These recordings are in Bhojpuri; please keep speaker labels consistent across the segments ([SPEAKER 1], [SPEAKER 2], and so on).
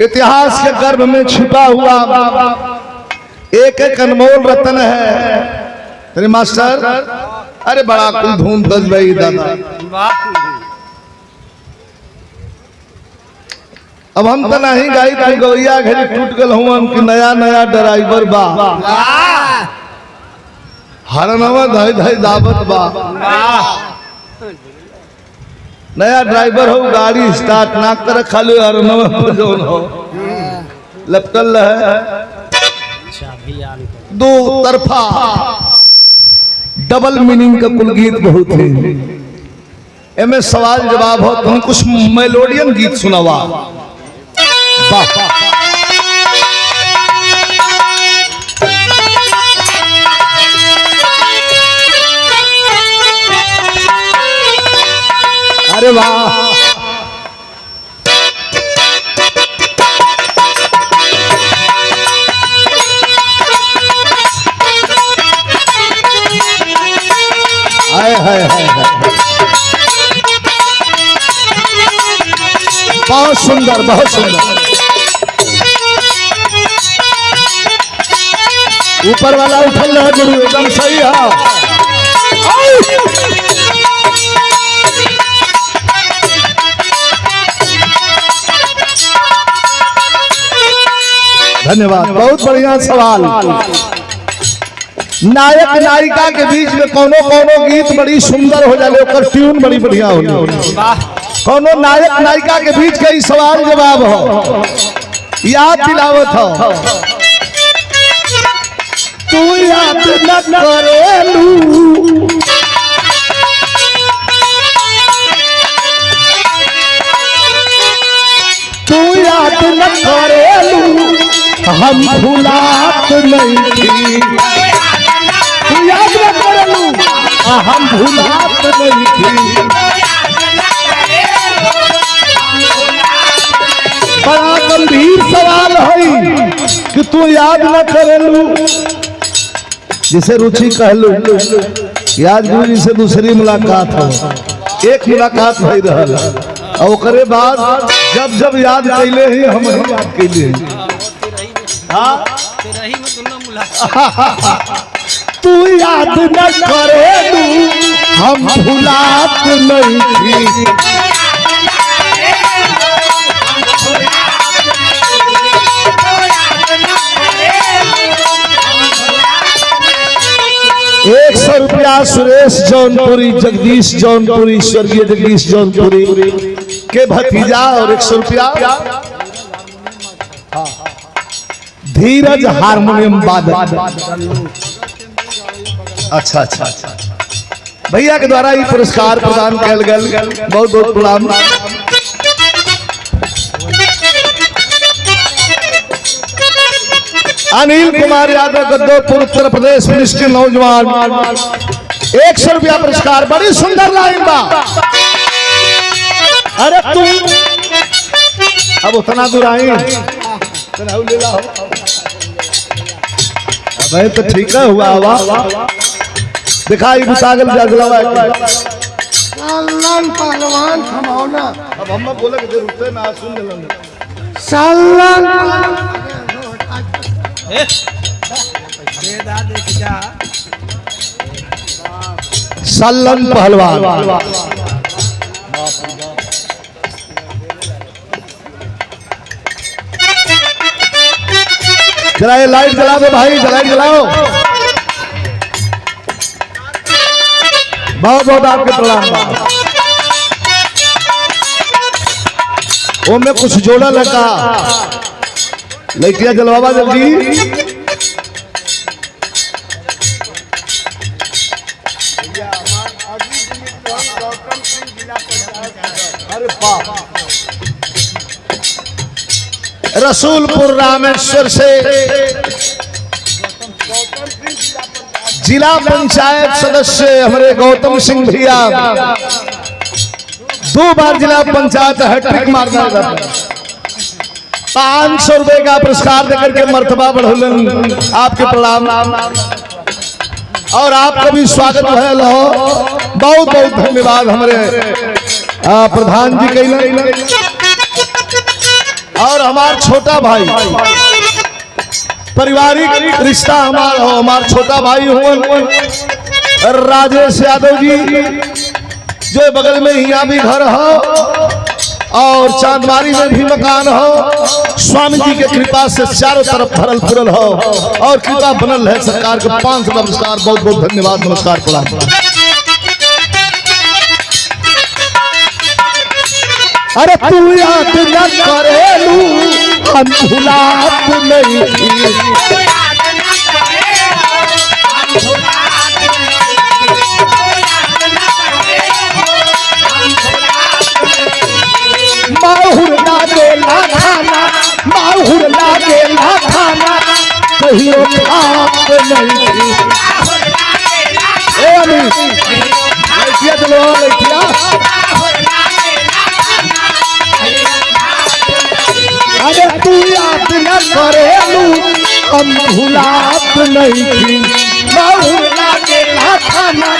[SPEAKER 1] इतिहास के गर्भ में छिपा हुआ एक एक अनमोल रत्न है। तेरे मास्टर अरे बड़ा कुल धूम दस भाई दादा। अब हम तो नहीं गाई तू गवैया घड़ी टूट गल हूँ कि नया नया ड्राइवर बा हरनवा धई धई दावत बा। नया ड्राइवर हो गाड़ी स्टार्ट ना कर खाली हरनवा जोन हो लपटल है दो तरफा डबल मीनिंग का कुल गीत बहुत है। एमे सवाल जवाब हो तुम कुछ मेलोडियन गीत सुनावा। अरे वाह हाय हाय हाय बहुत सुंदर बहुत सुंदर। ऊपर वाला उठल है गुरु एकदम सही है। धन्यवाद बहुत बढ़िया सवाल। नायक नायिका के बीच में कोनो कोनो गीत बड़ी सुंदर हो जाले ओकर ट्यून बड़ी बढ़िया हो कोनो नायक नायिका के बीच के सवाल जवाब हो याद दिलावत हो। तू याद न करेलू तू याद न करेलू हम भुलात नहीं थी। तू याद न करेलू हम भुलात नहीं थी। बड़ा गंभीर सवाल है कि तू याद न करेलू। जिसे रुचि कहलू याद गुरु जी से दूसरी मुलाकात हो एक मुलाकात भई रहल और ओकरे बाद जब जब याद कैले ही हम याद कैले तू याद न करेलू हम भुलात नहीं थी। ₹100 सुरेश जौनपुरी जगदीश जौनपुरी स्वर्गीय जगदीश जौनपुरी के भतीजा और ₹100 धीरज हारमोनियम वादक। अच्छा अच्छा अच्छा भैया के द्वारा ये पुरस्कार प्रदान किया गया बहुत बहुत प्रणाम। अनिल कुमार यादव गद्दोपुर उत्तर प्रदेश मिनिस्ट्री नौजवान ₹100 पुरस्कार। बड़ी सुंदर लाइन बा। अरे तुम अब उतना दूर आई अबे तो ठीक है हुआ वाह दिखाई बुतागल जगलवा सालन पहलवान थमाओना। अब हम बोले कि रुकते ना सुन ले सालन सल्लन पहलवान। जलाए लाइट जला दो भाई लाइट जलाओ। बहुत बहुत आपके प्रणाम। वो में कुछ जोड़ा लगा लैटिया जलवाबा जल्दी। रसूलपुर रामेश्वर से जिला पंचायत सदस्य हमारे गौतम सिंह भैया 2 बार जिला पंचायत हैट्रिक मारना था। ₹500 का पुरस्कार देकर के मर्तबा बढ़ोलन आपके प्रणाम और आपका भी स्वागत है। बहुत बहुत धन्यवाद हमारे प्रधान जी के और हमार छोटा भाई पारिवारिक रिश्ता हमार छोटा भाई हुआ राजेश यादव जी, जो बगल में यहाँ भी घर हो और चांदमारी में भी मकान हो। स्वामी जी के कृपा से चारों तरफ भरल फुरल हो और कृपा बनल है। सरकार को 500 नमस्कार, बहुत बहुत धन्यवाद, नमस्कार प्रणाम। अरे तू याद न करेलू हम भुलात नहीं, माहुर लागेला खाना, माहुर लागेला खाना कहियो आप नहीं। ए अभी लड़किया चलो लड़किया, अरे तू याद न करेलू हम भुलात नहीं, माहुर लागेला खाना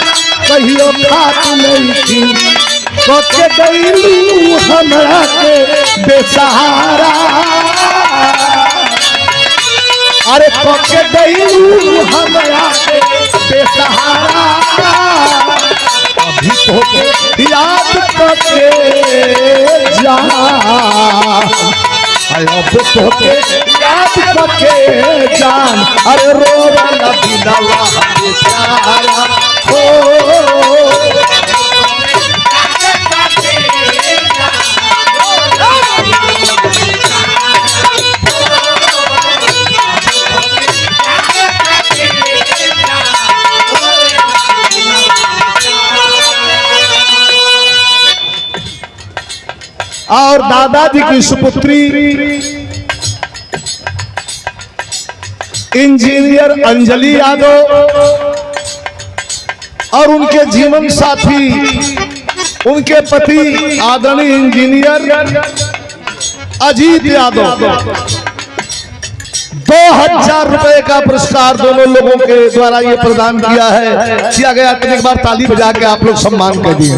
[SPEAKER 1] कहियो खात नहीं। के गईलू हमरा के बेसहारा, अरे के गईलू हमरा के बेसहारा, अभी तो याद करके जा, अब तो याद करके जान, अरे रोवाला दिलवा बेचारा हो। और दादाजी की सुपुत्री इंजीनियर अंजलि यादव और उनके जीवन साथी, उनके पति आदरणीय इंजीनियर अजीत यादव, 2000 रुपए का पुरस्कार दोनों लोगों के द्वारा ये प्रदान किया गया। एक बार ताली बजा के आप लोग सम्मान कर दिए।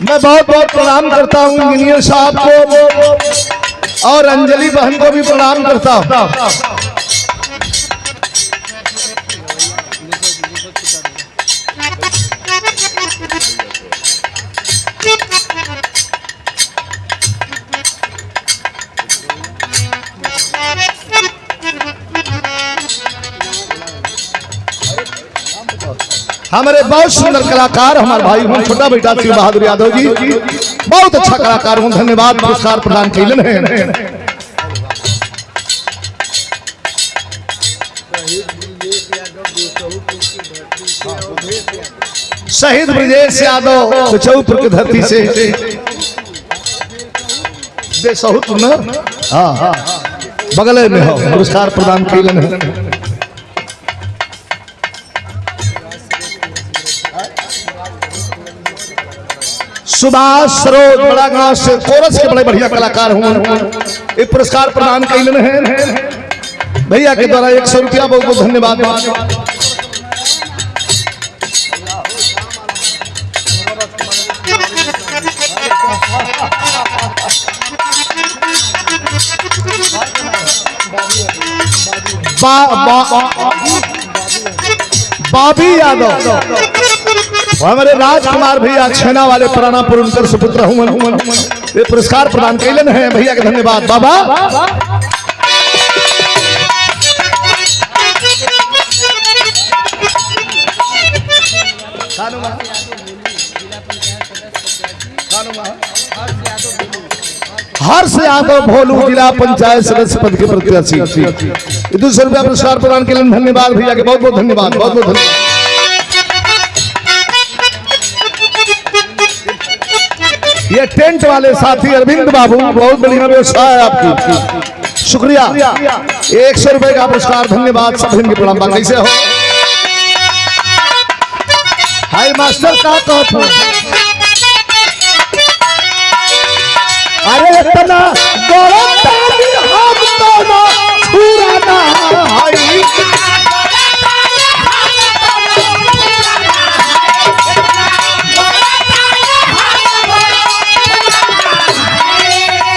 [SPEAKER 1] मैं बहुत बहुत प्रणाम करता हूँ इंजीनियर साहब को और अंजलि बहन को भी प्रणाम करता हूँ। हमारे बहुत सुंदर कलाकार हमारे भाई हूँ छोटा बेटा श्री बहादुर यादव जी, बहुत अच्छा कलाकार हूँ, धन्यवाद। पुरस्कार प्रदान कैलन है शहीद ब्रजेश यादव चौपुर की धरती से बेसहुत न, हाँ बगल में हो, पुरस्कार प्रदान कैलन है। सुभाष सरोज बड़ा गांव से कोरस के बड़े बढ़िया कलाकार हुए, ये पुरस्कार प्रदान कैलन है भैया के द्वारा 100 रुपया, बहुत बहुत धन्यवाद। बाबी यादव हमारे राजकुमार भैया छेना वाले पुरानापुर, उनकर सुपुत्र हूँ, ये पुरस्कार प्रदान कैलन है भैया के धन्यवाद। बाबा हर्ष यादव भोलू जिला पंचायत सदस्य पद के प्रत्याशी, 200 रुपया पुरस्कार प्रदान कैलन, धन्यवाद भैया के, बहुत बहुत धन्यवाद, बहुत बहुत धन्यवाद। ये टेंट वाले साथी अरविंद बाबू, बहुत बढ़िया व्यवसाय है आपकी, शुक्रिया। 100 रुपए का पुरस्कार, धन्यवाद। सब हिंदी प्रणाम। कैसे हो हाय मास्टर, का कहत हो? अरे इतना हम दोनों पुराना हाय,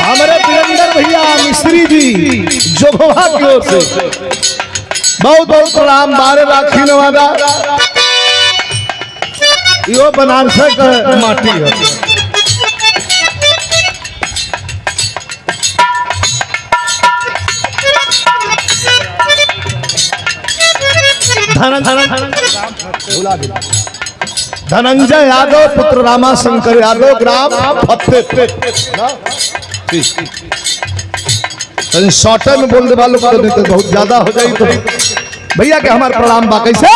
[SPEAKER 1] हमारे वीरेंद्र जोगवा की ओर से बहुत बहुत प्रणाम। बारे राखी नवादा यो बनारस का माटी है। धनंजय यादव पुत्र रामाशंकर यादव ग्राम फतेहपुर। शॉर्ट में बोल दे वालों को नहीं तो बहुत ज्यादा हो जाए। तो भैया के हमारे प्रणाम बा कैसे।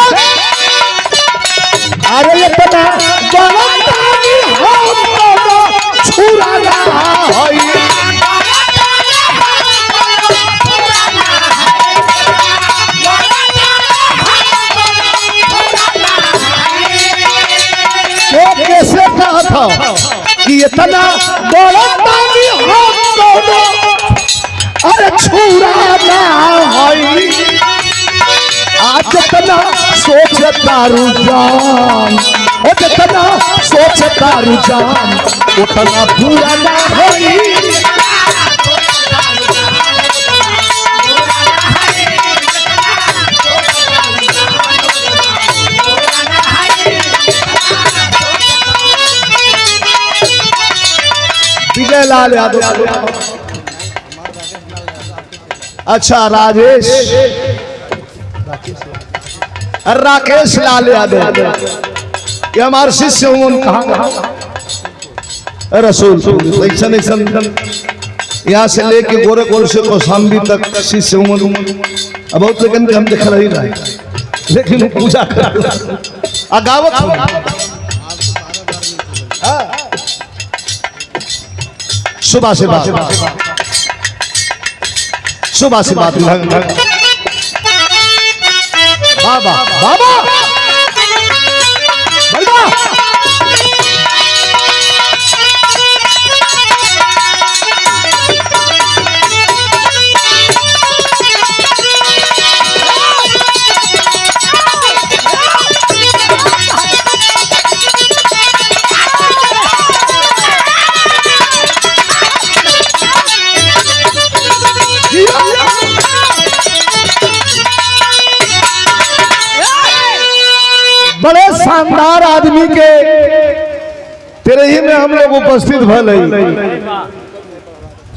[SPEAKER 1] अरे ये पता छुरा कैसे कहा था कि इतना बड़ा पानी हम दोनों अरे छुरा ना होई। आज जितना सोचता रुझान ओ जितना सोचता रुझान उतना पूरा ना होई। विजय लाल यादव। अच्छा राजेश राकेश लाल यादव ये हमारे शिष्य हूँ। कहाँ रसूल ऐसा यहाँ से लेके गोरखपुर से कौशाम्बी तक शिष्य हूँ। बहुत लेकिन हम देख रहे हैं लेकिन पूजा कर अगावत सुबह से बात सुबह से बात बाबा बाबा बड़े शानदार आदमी के तेरे ही में हम लोग उपस्थित भले।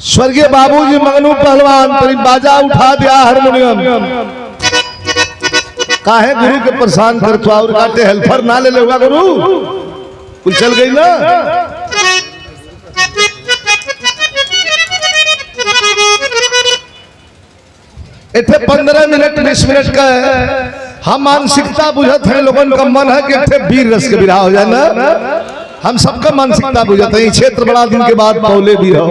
[SPEAKER 1] स्वर्गीय बाबूजी मंगनू पहलवान तेरी बाजा उठा दिया हारमोनियम काहे गुरु के परेशान करतो और काटे हेल्पर ना ले लेगा गुरु कुल चल गई ना। इतने 15 मिनट 20 मिनट का हम मानसिकता बुझत है लोगन का मन है कि इतने वीर रस के विराह हो जाए ना। हम सबका मानसिकता बुझत है। क्षेत्र बड़ा दिन के बाद पौले भी हो।